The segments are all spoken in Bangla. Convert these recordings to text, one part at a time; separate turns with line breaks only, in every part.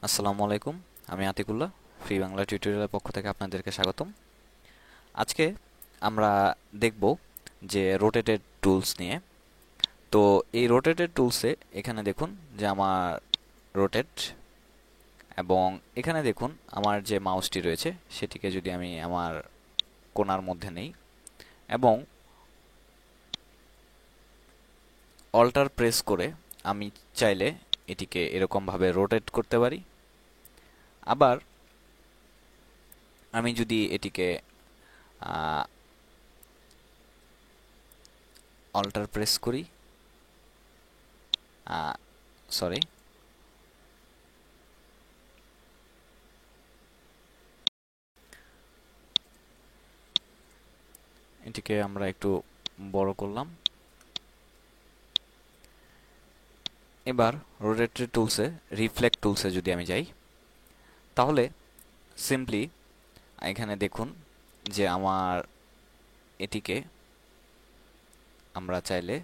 আসসালামু আলাইকুম। আমি আতিকুল্লাহ, ফ্রি বাংলা টিউটোরিয়ালের পক্ষ থেকে আপনাদেরকে স্বাগতম। আজকে আমরা দেখব যে রোটেটেড টুলস নিয়ে। তো এই রোটেটেড টুলসে এখানে দেখুন যে আমার রোটেট, এবং এখানে দেখুন আমার যে মাউসটি রয়েছে সেটিকে যদি আমি আমার কোণার মধ্যে নেই এবং অল্টার প্রেস করে আমি চাইলে এটিকে এরকমভাবে রোটেট করতে পারি। আবার আমি যদি এটিকে অল্টার প্রেস করি, সরি, এটিকে আমরা একটু বড় করলাম। এবার রোটেটরি টুলসে, রিফ্লেক্ট টুলসে যদি আমি যাই, তাহলে সিম্পলি এখানে দেখুন যে আমার এটিকে আমরা চাইলে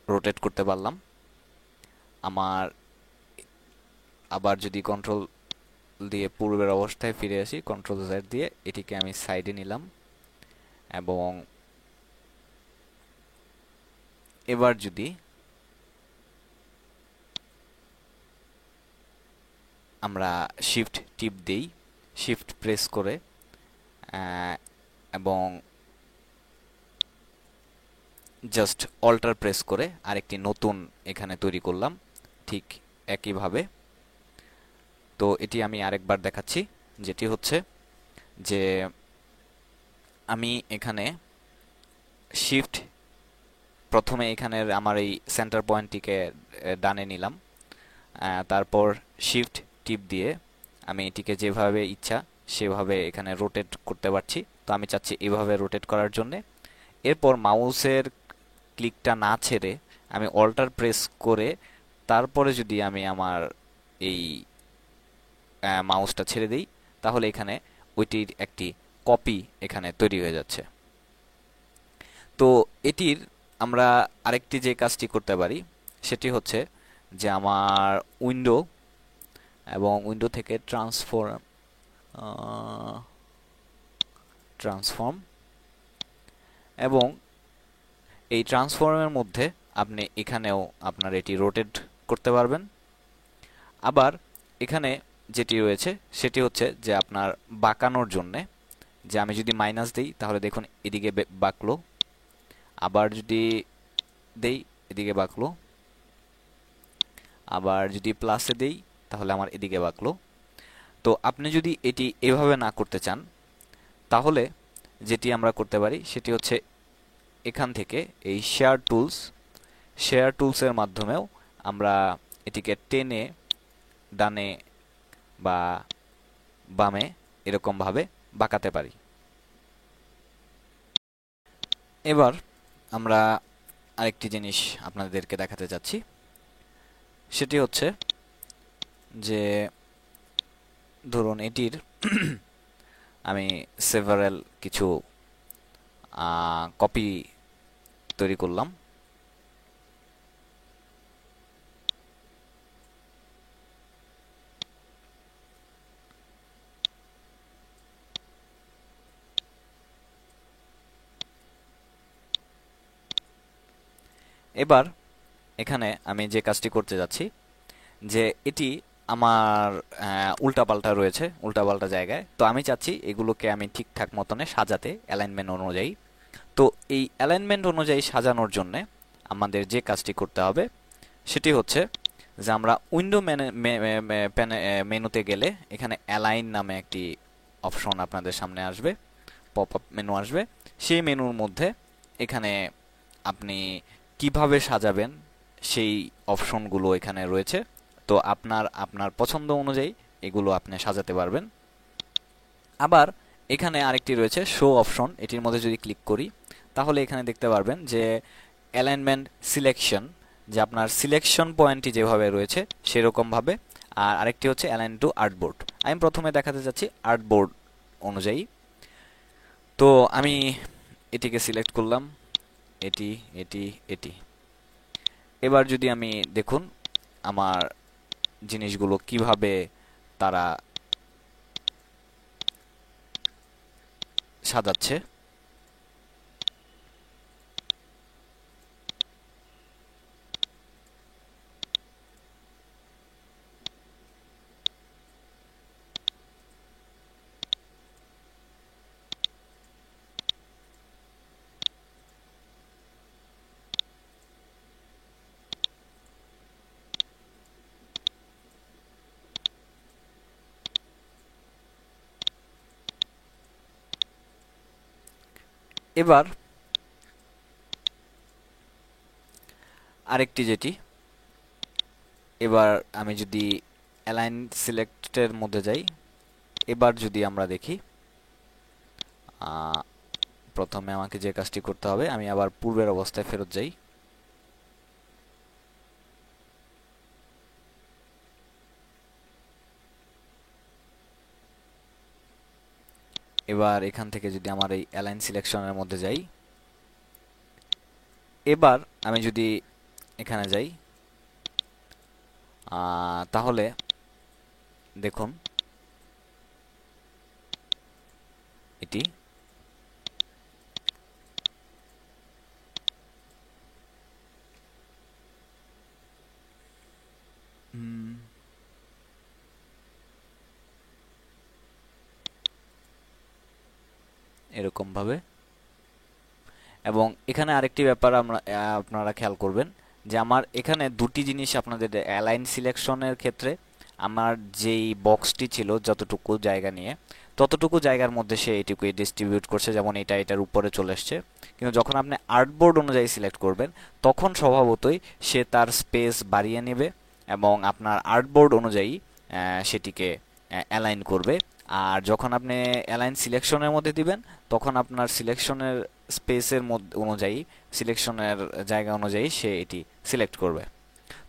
রোটেট করতে পারলাম। আমার আবার যদি কন্ট্রোল দিয়ে পূর্বের অবস্থায় ফিরে আসি, কন্ট্রোল জেড দিয়ে এটিকে আমি সাইডে নিলাম, এবং এবার যদি আমরা শিফট টিপ দেই, শিফট প্রেস করে, এবং জাস্ট অল্টার প্রেস করে আরেকটি নতুন এখানে তৈরি করলাম ঠিক একইভাবে। তো এটি আমি আরেকবার দেখাচ্ছি, যেটি হচ্ছে যে আমি এখানে শিফট, প্রথমে এখানের আমার এই সেন্টার পয়েন্টটিকে ডানে নিলাম, তারপর শিফট টিপ দিয়ে আমি এটিকে যেভাবে ইচ্ছা সেভাবে এখানে রোটেট করতে পারছি। তো আমি চাচ্ছি এভাবে রোটেট করার জন্য। এরপর মাউসের ক্লিকটা না ছেড়ে আমি অল্টার প্রেস করে তারপরে যদি আমি আমার এই মাউসটা ছেড়ে দিই, তাহলে এখানে ওইটির একটি কপি এখানে তৈরি হয়ে যাচ্ছে। তো এটির আমরা আরেকটি যে কাজটি করতে পারি সেটি হচ্ছে যে আমার উইন্ডো, এবং উইন্ডো থেকে ট্রান্সফর্ম, এবং এই ট্রান্সফর্মের মধ্যে আপনি এখানেও আপনার এটি রোটেট করতে পারবেন। আবার এখানে যেটি রয়েছে সেটি হচ্ছে যে আপনার বাঁকানোর জন্যে, যে আমি যদি মাইনাস দিই তাহলে দেখুন এদিকে বাঁকলো, আবার যদি দেই এদিকে বাঁকলো, আবার যদি প্লাসে দেই তাহলে আমার এদিকে বাঁকলো। তো আপনি যদি এটি এভাবে না করতে চান, তাহলে যেটি আমরা করতে পারি সেটি হচ্ছে এখান থেকে এই শেয়ার টুলসের মাধ্যমেও আমরা এটিকে টেনে ডানে বা বামে এরকমভাবে বাঁকাতে পারি। এবার আমরা আরেকটি জিনিস আপনাদেরকে দেখাতে চাচ্ছি, সেটি হচ্ছে যে ধরুন এটির আমি সেভারেল কিছু কপি তৈরি করলাম। এবার এখানে আমি যে কাজটি করতে যাচ্ছি, যে এটি আমার উল্টাপাল্টা রয়েছে, উল্টাপাল্টা জায়গায়। তো আমি চাচ্ছি এগুলোকে আমি ঠিকঠাক মতনে সাজাতে, অ্যালাইনমেন্ট অনুযায়ী। তো এই অ্যালাইনমেন্ট অনুযায়ী সাজানোর জন্য আমাদের যে কাজটি করতে হবে সেটি হচ্ছে যে আমরা উইন্ডো মেনুতে গেলে এখানে অ্যালাইন নামে একটি অপশন আপনাদের সামনে আসবে, পপ আপ মেনু আসবে। সেই মেনুর মধ্যে এখানে আপনি কিভাবে সাজাবেন সেই অপশনগুলো এখানে রয়েছে। তো আপনার আপনার পছন্দ অনুযায়ী এগুলো আপনি সাজাতে পারবেন। আবার এখানে আরেকটি রয়েছে শো অপশন, এটির মধ্যে যদি ক্লিক করি তাহলে এখানে দেখতে পারবেন যে অ্যালাইনমেন্ট সিলেকশন, যে আপনার সিলেকশন পয়েন্টটি যেভাবে রয়েছে সেরকমভাবে। আর আরেকটি হচ্ছে অ্যালাইন টু আর্টবোর্ড। আমি প্রথমে দেখাতে চাচ্ছি আর্টবোর্ড অনুযায়ী। তো আমি এটিকে সিলেক্ট করলাম, এটি, এটি, এটি। এবার যদি আমি দেখুন আমার জিনিসগুলো কিভাবে তারা সাজাচ্ছে। এবার আরেকটি যেটি, এবার আমি যদি অ্যালাইন সিলেক্টের মধ্যে যাই, এবার যদি আমরা দেখি প্রথমে আমাকে যে কাজটি করতে হবে, আমি আবার পূর্বের অবস্থায় ফেরত যাই। এবার এখান থেকে যদি আমার এই অ্যালাইন সিলেকশনের মধ্যে যাই, এবার আমি যদি এখানে যাই তাহলে দেখুন এটি এরকম ভাবে। এবং এখানে আরেকটি ব্যাপার আপনারা খেয়াল করবেন যে আমার এখানে দুটি জিনিস আপনাদের অ্যালাইন সিলেকশনের ক্ষেত্রে আমার যেই বক্সটি ছিল যতটুকু জায়গা নিয়ে, ততটুকু জায়গার মধ্যে সে এটুকুই ডিস্ট্রিবিউট করছে, যেমন এটা এটার উপরে চলে আসছে। কিন্তু যখন আপনি আর্টবোর্ড অনুযায়ী সিলেক্ট করবেন তখন স্বভাবতই সে তার স্পেস বাড়িয়ে নেবে এবং আপনার আর্টবোর্ড অনুযায়ী সেটিকে অ্যালাইন করবে। আর যখন আপনি অ্যালাইন সিলেকশনের মধ্যে দিবেন তখন আপনার সিলেকশনের স্পেসের মধ্যে অনুযায়ী, সিলেকশনের জায়গা অনুযায়ী সে এটি সিলেক্ট করবে।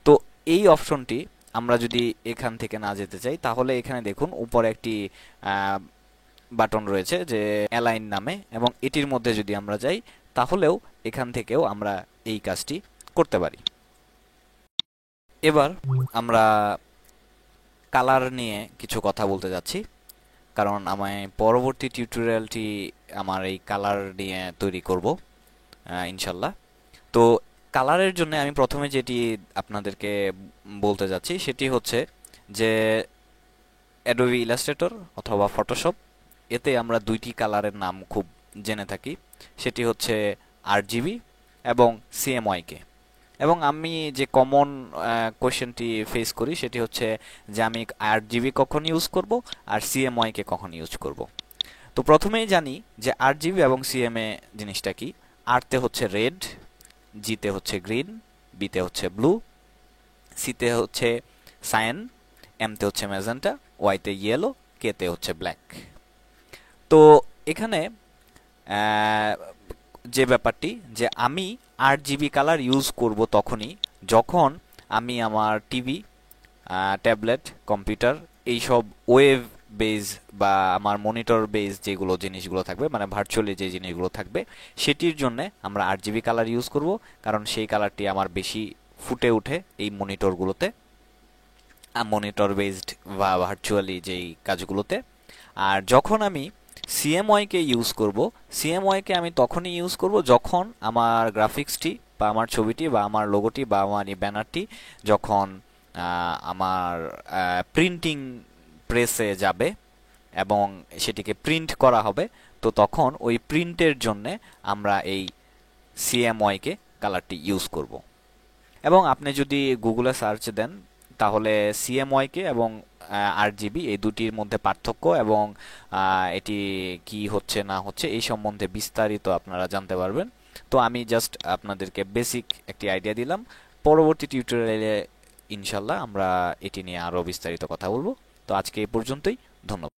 তো এই অপশনটি আমরা যদি এখান থেকে না যেতে চাই তাহলে এখানে দেখুন উপরে একটি বাটন রয়েছে যে অ্যালাইন নামে, এবং এটির মধ্যে যদি আমরা যাই তাহলেও এখান থেকেও আমরা এই কাজটি করতে পারি। এবার আমরা কালার নিয়ে কিছু কথা বলতে যাচ্ছি, কারণ আমি পরবর্তী টিউটোরিয়ালটি আমার এই কালার নিয়ে তৈরি করব ইনশাল্লাহ। তো কালারের জন্য আমি প্রথমে যেটি আপনাদেরকে বলতে যাচ্ছি সেটি হচ্ছে যে অ্যাডোবি ইলাস্ট্রেটর অথবা ফটোশপ, এতে আমরা দুইটি কালারের নাম খুব জেনে থাকি, সেটি হচ্ছে আরজিবি এবং সিএমওয়াইকে। এবং আমি যে কমন কোয়েশ্চেনটি ফেস করি সেটি হচ্ছে যে আমি আরজিবি কখন ইউজ করব আর সিএমওয়াইকে কখন ইউজ করব। তো প্রথমেই জানি যে আরজিবি এবং সিএমএ জিনিসটা কি। আরতে হচ্ছে রেড, জিতে হচ্ছে গ্রিন, বিতে হচ্ছে ব্লু, সিতে হচ্ছে সায়ান, এমতে হচ্ছে ম্যাজেন্টা, ওয়াইতে ইয়েলো, কেতে হচ্ছে ব্ল্যাক। তো এখানে যে ব্যাপারটি যে আমি আরজিবি কালার ইউজ করব তখনই যখন আমি আমার টিভি, ট্যাবলেট, কম্পিউটার, এইসব ওয়েব বেজ বা আমার মনিটর বেজ যেগুলো জিনিসগুলো থাকবে, মানে ভার্চুয়ালি যে জিনিসগুলো থাকবে সেটির জন্য আমরা আরজিবি কালার ইউজ করব, কারণ সেই কালারটি আমার বেশি ফুটে ওঠে এই মনিটরগুলোতে, মনিটর বেসড বা ভার্চুয়ালি যেই কাজগুলোতে। আর যখন আমি সিএমওয়াইকে ইউজ করব, সিএমওয়াইকে আমি তখনই ইউজ করব যখন আমার গ্রাফিক্সটি বা আমার ছবিটি বা আমার লোগোটি বা আমার এই ব্যানারটি যখন আমার প্রিন্টিং প্রেসে যাবে এবং সেটিকে প্রিন্ট করা হবে, তো তখন ওই প্রিন্টের জন্যে আমরা এই সিএমওয়াইকে কালারটি ইউজ করব। এবং আপনি যদি গুগলে সার্চ দেন তাহলে সিএমওয়াইকে এবং আরজিবি এই দুটির মধ্যে পার্থক্য এবং এটি কি হচ্ছে না হচ্ছে এই সম্বন্ধে বিস্তারিত আপনারা জানতে পারবেন। তো আমি জাস্ট আপনাদেরকে বেসিক একটি আইডিয়া দিলাম। পরবর্তী টিউটোরিয়ালে ইনশাল্লাহ আমরা এটি নিয়ে আরও বিস্তারিত কথা বলবো। তো আজকে এই পর্যন্তই, ধন্যবাদ।